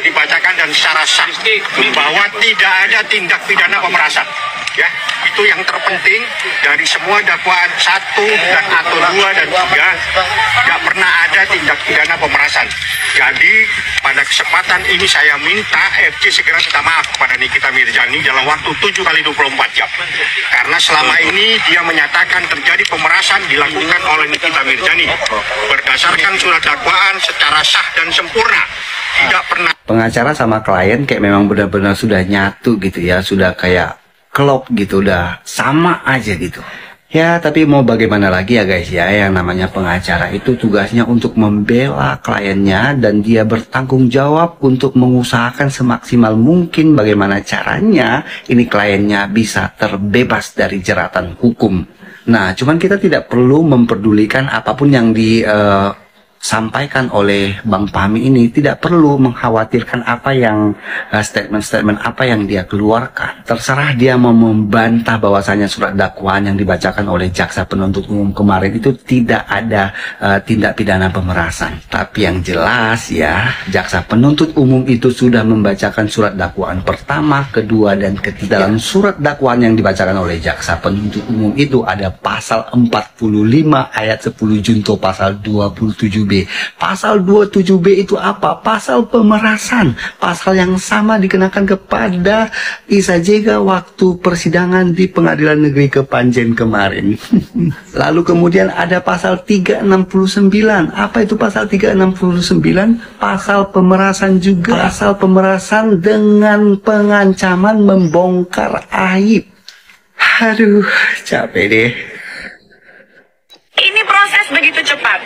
sudah dibacakan dan secara sah bahwa tidak ada tindak pidana pemerasan. Ya, itu yang terpenting dari semua dakwaan 1 dan atau 2 dan 3, tidak pernah ada tindak pidana pemerasan. Jadi pada kesempatan ini saya minta FC segera minta maaf kepada Nikita Mirzani dalam waktu 7 kali 24 jam. Karena selama ini dia menyatakan terjadi pemerasan dilakukan oleh Nikita Mirzani berdasarkan surat dakwaan secara sah dan sempurna. Tidak pernah. Pengacara sama klien kayak memang benar-benar sudah nyatu gitu ya, sudah kayak klop gitu, udah sama aja gitu. Ya, tapi mau bagaimana lagi ya guys ya, yang namanya pengacara itu tugasnya untuk membela kliennya dan dia bertanggung jawab untuk mengusahakan semaksimal mungkin bagaimana caranya ini kliennya bisa terbebas dari jeratan hukum. Nah, cuman kita tidak perlu memperdulikan apapun yang disampaikan oleh Bang Fahmi ini, tidak perlu mengkhawatirkan apa yang statement-statement apa yang dia keluarkan. Terserah dia mau membantah bahwasanya surat dakwaan yang dibacakan oleh jaksa penuntut umum kemarin itu tidak ada tindak pidana pemerasan. Tapi yang jelas ya, jaksa penuntut umum itu sudah membacakan surat dakwaan pertama, kedua, dan ketiga. Dalam surat dakwaan yang dibacakan oleh jaksa penuntut umum itu ada pasal 45 ayat 10 junto pasal 27B. Pasal 27B itu apa? Pasal pemerasan. Pasal yang sama dikenakan kepada Isa Jega waktu persidangan di Pengadilan Negeri Kepanjen kemarin. Lalu kemudian ada pasal 369. Apa itu pasal 369? Pasal pemerasan juga. Pasal pemerasan dengan pengancaman membongkar aib. Aduh, capek deh. Ini proses begitu cepat.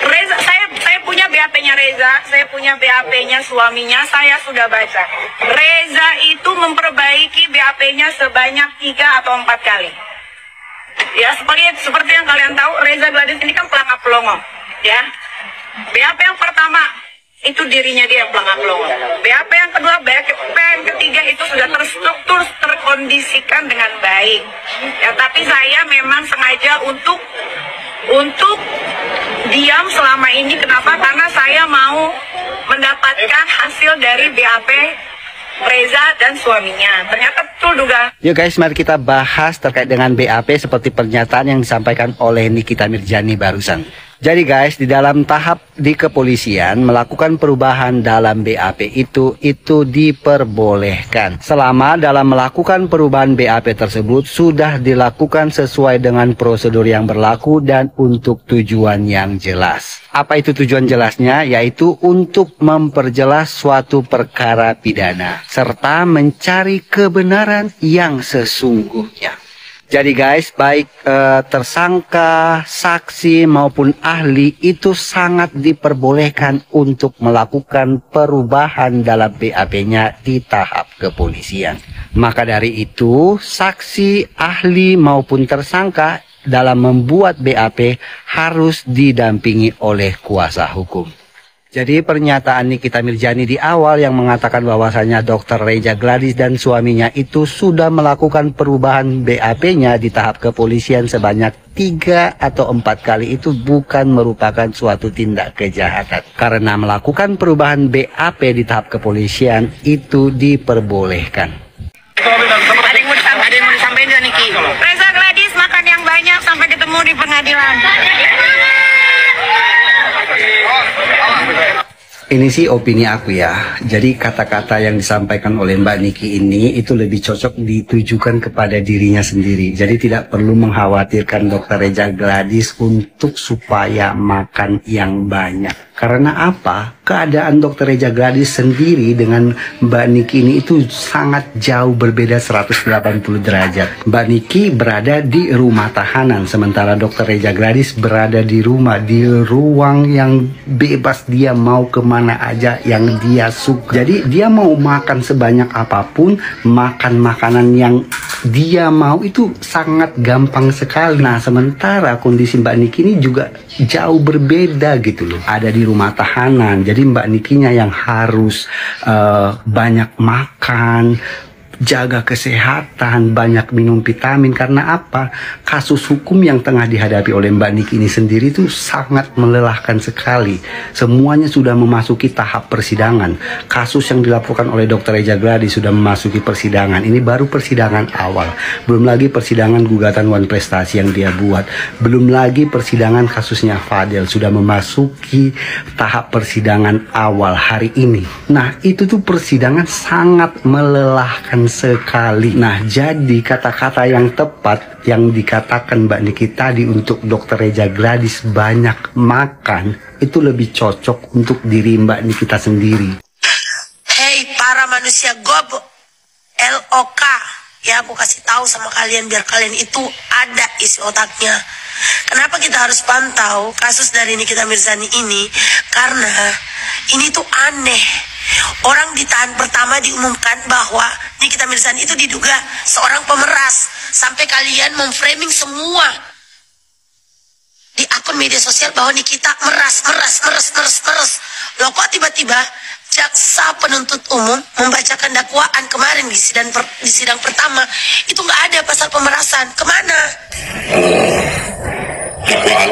Reza, saya punya BAP-nya Reza, saya punya BAP-nya suaminya, saya sudah baca. Reza itu memperbaiki BAP-nya sebanyak 3 atau 4 kali. Ya, seperti yang kalian tahu, Reza Gladys ini kan pelangak pelongo, ya. BAP yang pertama itu dirinya dia yang pelangak pelongo. BAP yang kedua, BAP yang ketiga itu sudah terstruktur, terkondisikan dengan baik. Ya, tapi saya memang sengaja untuk diam selama ini. Kenapa? Karena saya mau mendapatkan hasil dari BAP Reza dan suaminya. Ternyata betul dugaan. Yuk guys, mari kita bahas terkait dengan BAP seperti pernyataan yang disampaikan oleh Nikita Mirzani barusan. Jadi guys, di dalam tahap di kepolisian melakukan perubahan dalam BAP itu diperbolehkan. Selama dalam melakukan perubahan BAP tersebut sudah dilakukan sesuai dengan prosedur yang berlaku dan untuk tujuan yang jelas. Apa itu tujuan jelasnya? Yaitu untuk memperjelas suatu perkara pidana serta mencari kebenaran yang sesungguhnya. Jadi guys, baik tersangka, saksi maupun ahli itu sangat diperbolehkan untuk melakukan perubahan dalam BAP-nya di tahap kepolisian. Maka dari itu, saksi, ahli maupun tersangka dalam membuat BAP harus didampingi oleh kuasa hukum. Jadi pernyataan Nikita Mirzani di awal yang mengatakan bahwasanya Dr. Reza Gladys dan suaminya itu sudah melakukan perubahan BAP-nya di tahap kepolisian sebanyak 3 atau 4 kali itu bukan merupakan suatu tindak kejahatan. Karena melakukan perubahan BAP di tahap kepolisian itu diperbolehkan. Ada yang mau disampaikan dan Niki. Reza Gladys makan yang banyak sampai ketemu di pengadilan. Ini sih opini aku ya. Jadi kata-kata yang disampaikan oleh Mbak Niki ini itu lebih cocok ditujukan kepada dirinya sendiri. Jadi tidak perlu mengkhawatirkan Dr. Reza Gladys untuk supaya makan yang banyak. Karena apa? Keadaan Dr. Reza Gladys sendiri dengan Mbak Niki ini itu sangat jauh berbeda 180 derajat. Mbak Niki berada di rumah tahanan, sementara Dr. Reza Gladys berada di rumah, di ruang yang bebas, dia mau kemana aja yang dia suka. Jadi dia mau makan sebanyak apapun, makan makanan yang dia mau itu sangat gampang sekali. Nah, sementara kondisi Mbak Niki ini juga jauh berbeda gitu loh. Ada di rumah tahanan, jadi Mbak Nikinya yang harus banyak makan, jaga kesehatan, banyak minum vitamin. Karena apa? Kasus hukum yang tengah dihadapi oleh Mbak Niki ini sendiri itu sangat melelahkan sekali. Semuanya sudah memasuki tahap persidangan. Kasus yang dilaporkan oleh Dr. Reza Gladys sudah memasuki persidangan. Ini baru persidangan awal. Belum lagi persidangan gugatan Wan Prestasi yang dia buat. Belum lagi persidangan kasusnya Fadel sudah memasuki tahap persidangan awal hari ini. Nah, itu tuh persidangan sangat melelahkan sekali. Nah, jadi kata-kata yang tepat yang dikatakan Mbak Niki tadi untuk Dr. Reza Gladys banyak makan, itu lebih cocok untuk diri Mbak Nikita sendiri. Hei para manusia goblok, LOK, ya aku kasih tahu sama kalian biar kalian itu ada isi otaknya. Kenapa kita harus pantau kasus dari Nikita Mirzani ini? Karena ini tuh aneh. Orang ditahan pertama diumumkan bahwa Nikita Mirzani itu diduga seorang pemeras. Sampai kalian memframing semua di akun media sosial bahwa Nikita meras. Loh kok tiba-tiba jaksa penuntut umum membacakan dakwaan kemarin di sidang pertama itu nggak ada pasal pemerasan. Kemana? Dakwaan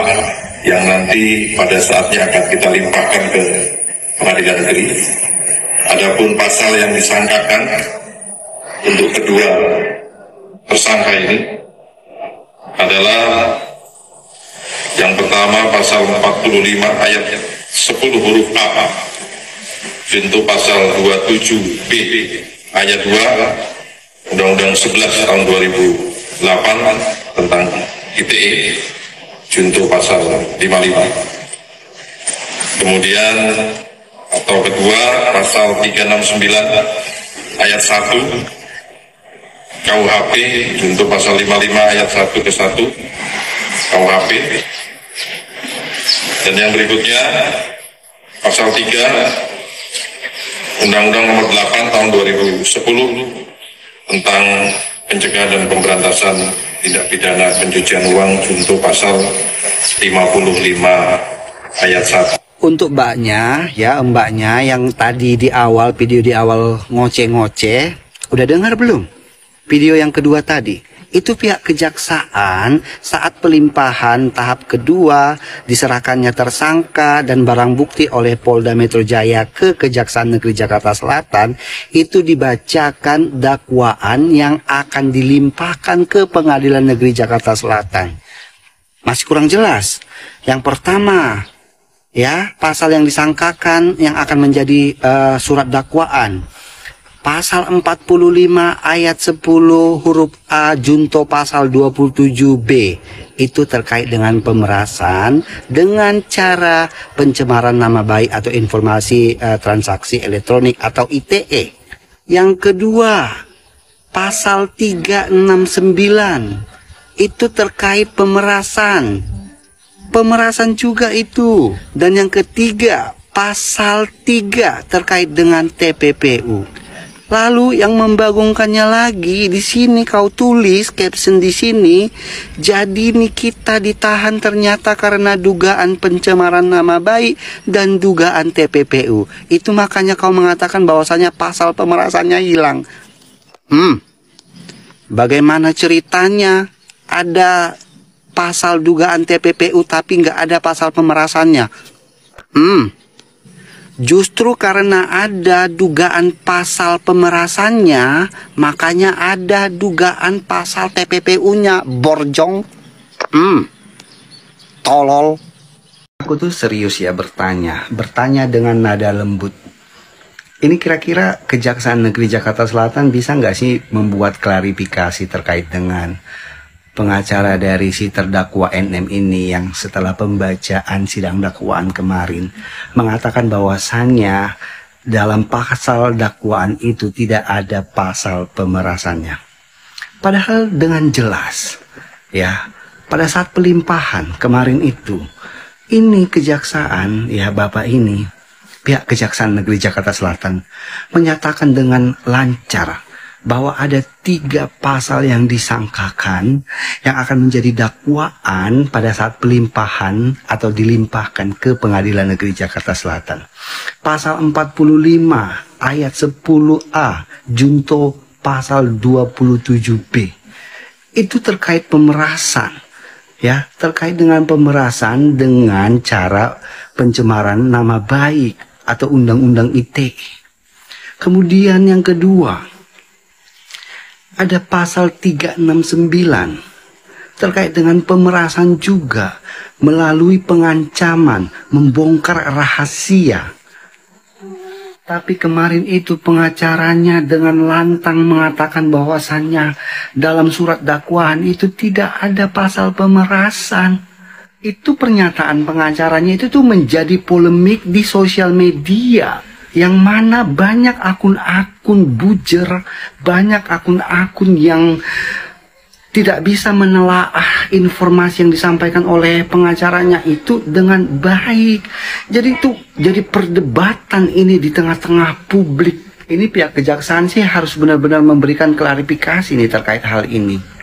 yang nanti pada saatnya akan kita limpahkan ke pengadilan negeri. Adapun pasal yang disangkakan untuk kedua tersangka ini adalah yang pertama pasal 45 ayat 10 huruf A junto pasal 27B ayat 2 Undang-Undang 11 tahun 2008 tentang ITE junto pasal 55. Kemudian atau kedua pasal 369 ayat 1 KUHP junto pasal 55 ayat 1 ke 1 KUHP. Dan yang berikutnya pasal 3 Undang-Undang nomor 8 tahun 2010 tentang pencegahan dan pemberantasan tindak pidana pencucian uang junto pasal 55 ayat 1. Untuk mbaknya, ya mbaknya yang tadi di awal, video di awal ngoceh-ngoceh, udah dengar belum? Video yang kedua tadi, itu pihak kejaksaan saat pelimpahan tahap kedua diserahkannya tersangka dan barang bukti oleh Polda Metro Jaya ke Kejaksaan Negeri Jakarta Selatan, itu dibacakan dakwaan yang akan dilimpahkan ke Pengadilan Negeri Jakarta Selatan. Masih kurang jelas. Yang pertama, ya, pasal yang disangkakan yang akan menjadi surat dakwaan. Pasal 45 ayat 10 huruf A junto pasal 27B itu terkait dengan pemerasan dengan cara pencemaran nama baik atau informasi transaksi elektronik atau ITE. Yang kedua, pasal 369 itu terkait pemerasan. Pemerasan juga itu. Dan yang ketiga, pasal 3 terkait dengan TPPU. Lalu yang membagongkannya lagi di sini kau tulis caption di sini, jadi Nikita ditahan ternyata karena dugaan pencemaran nama baik dan dugaan TPPU. Itu makanya kau mengatakan bahwasanya pasal pemerasannya hilang. Bagaimana ceritanya? Ada pasal dugaan TPPU tapi nggak ada pasal pemerasannya. Justru karena ada dugaan pasal pemerasannya, makanya ada dugaan pasal TPPU-nya. Borjong. Tolol. Aku tuh serius ya bertanya dengan nada lembut. Ini kira-kira Kejaksaan Negeri Jakarta Selatan bisa nggak sih membuat klarifikasi terkait dengan pengacara dari si terdakwa NM ini yang setelah pembacaan sidang dakwaan kemarin mengatakan bahwasannya dalam pasal dakwaan itu tidak ada pasal pemerasannya. Padahal dengan jelas ya pada saat pelimpahan kemarin itu ini kejaksaan ya Bapak ini pihak Kejaksaan Negeri Jakarta Selatan menyatakan dengan lancar bahwa ada 3 pasal yang disangkakan yang akan menjadi dakwaan pada saat pelimpahan atau dilimpahkan ke Pengadilan Negeri Jakarta Selatan. Pasal 45 ayat 10A junto pasal 27B. Itu terkait pemerasan. Ya, terkait dengan pemerasan dengan cara pencemaran nama baik atau undang-undang ITE. Kemudian yang kedua, ada pasal 369 terkait dengan pemerasan juga melalui pengancaman, membongkar rahasia. Tapi kemarin itu pengacaranya dengan lantang mengatakan bahwasannya dalam surat dakwaan itu tidak ada pasal pemerasan. Itu pernyataan pengacaranya itu tuh menjadi polemik di sosial media. Yang mana banyak akun-akun bujer, banyak akun-akun yang tidak bisa menelaah informasi yang disampaikan oleh pengacaranya itu dengan baik. Jadi itu jadi perdebatan ini di tengah-tengah publik. Ini pihak kejaksaan sih harus benar-benar memberikan klarifikasi nih terkait hal ini.